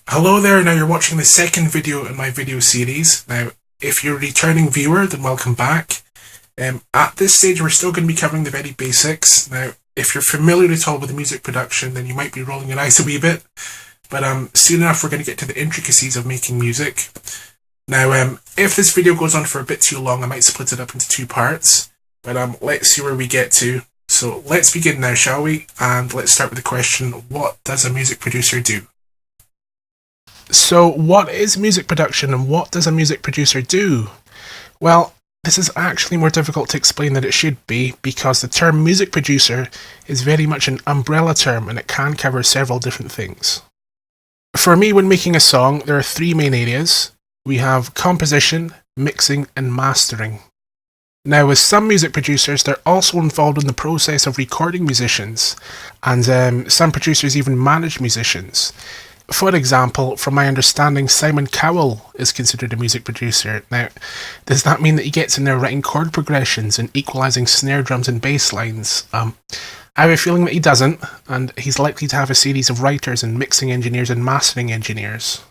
Hello there, now you're watching the second video in my video series. Now, if you're a returning viewer, then welcome back. At this stage, we're still going to be covering the very basics. Now, if you're familiar at all with music production, then you might be rolling your eyes a wee bit. But soon enough, we're going to get to the intricacies of making music. Now, if this video goes on for a bit too long, I might split it up into two parts. But let's see where we get to. So let's begin now, shall we? And let's start with the question, what does a music producer do? So, what is music production and what does a music producer do? Well, this is actually more difficult to explain than it should be because the term music producer is very much an umbrella term and it can cover several different things. For me, when making a song, there are three main areas. We have composition, mixing, and mastering. Now, with some music producers, they're also involved in the process of recording musicians, and some producers even manage musicians. For example, from my understanding, Simon Cowell is considered a music producer. Now, does that mean that he gets in there writing chord progressions and equalising snare drums and bass lines? I have a feeling that he doesn't, and he's likely to have a series of writers and mixing engineers and mastering engineers.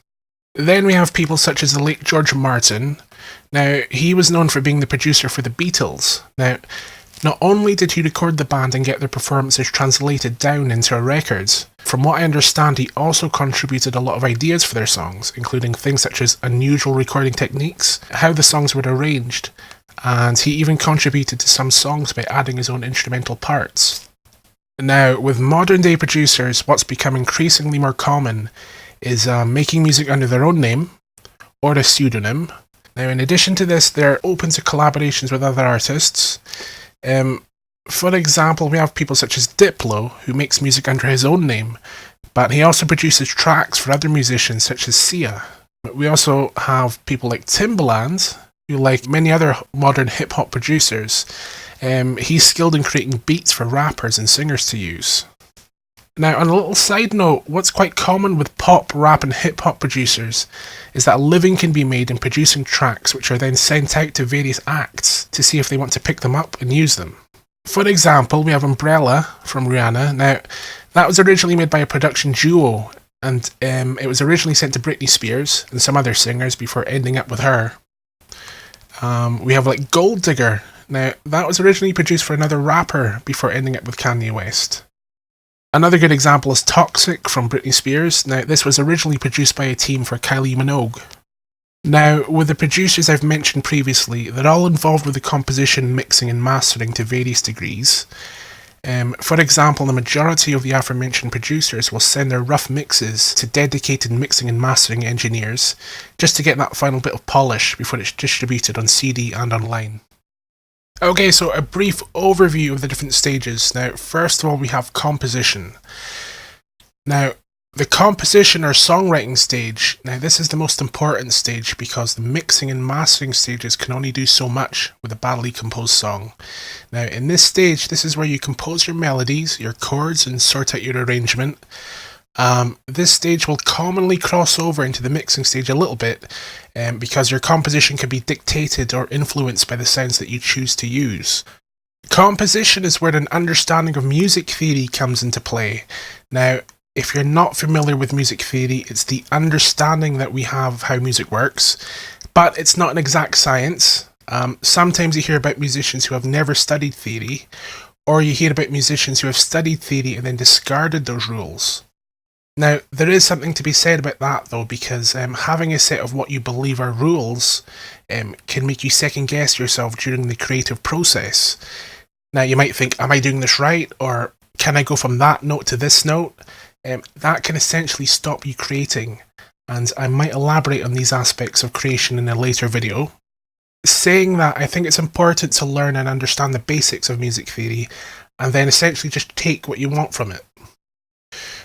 Then we have people such as the late George Martin. Now, he was known for being the producer for the Beatles. Now, not only did he record the band and get their performances translated down into a record, from what I understand, he also contributed a lot of ideas for their songs, including things such as unusual recording techniques, how the songs were arranged, and he even contributed to some songs by adding his own instrumental parts. Now, with modern day producers, what's become increasingly more common is making music under their own name, or a pseudonym. Now, in addition to this, they're open to collaborations with other artists. For example, we have people such as Diplo, who makes music under his own name, but he also produces tracks for other musicians such as Sia. We also have people like Timbaland, who, like many other modern hip-hop producers, he's skilled in creating beats for rappers and singers to use. Now, on a little side note, what's quite common with pop, rap and hip-hop producers is that a living can be made in producing tracks which are then sent out to various acts to see if they want to pick them up and use them. For example, we have Umbrella from Rihanna. Now, that was originally made by a production duo, and it was originally sent to Britney Spears and some other singers before ending up with her. We have like Gold Digger. Now, that was originally produced for another rapper before ending up with Kanye West. Another good example is Toxic from Britney Spears. Now, this was originally produced by a team for Kylie Minogue. Now, with the producers I've mentioned previously, they're all involved with the composition, mixing and mastering to various degrees. For example, the majority of the aforementioned producers will send their rough mixes to dedicated mixing and mastering engineers just to get that final bit of polish before it's distributed on CD and online. Okay, so a brief overview of the different stages. Now, first of all, we have composition. Now, the composition or songwriting stage, now this is the most important stage because the mixing and mastering stages can only do so much with a badly composed song. Now, in this stage, this is where you compose your melodies, your chords, and sort out your arrangement. This stage will commonly cross over into the mixing stage a little bit because your composition can be dictated or influenced by the sounds that you choose to use. Composition is where an understanding of music theory comes into play. Now, if you're not familiar with music theory, it's the understanding that we have of how music works, but it's not an exact science. Sometimes you hear about musicians who have never studied theory, or you hear about musicians who have studied theory and then discarded those rules. Now, there is something to be said about that though, because having a set of what you believe are rules can make you second guess yourself during the creative process. Now, you might think, am I doing this right? Or can I go from that note to this note? That can essentially stop you creating, and I might elaborate on these aspects of creation in a later video. Saying that, I think it's important to learn and understand the basics of music theory, and then essentially just take what you want from it.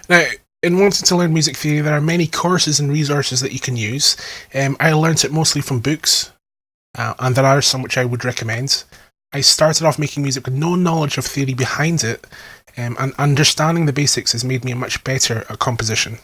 Now, in wanting to learn music theory, there are many courses and resources that you can use. I learnt it mostly from books, and there are some which I would recommend. I started off making music with no knowledge of theory behind it, and understanding the basics has made me much better at composition.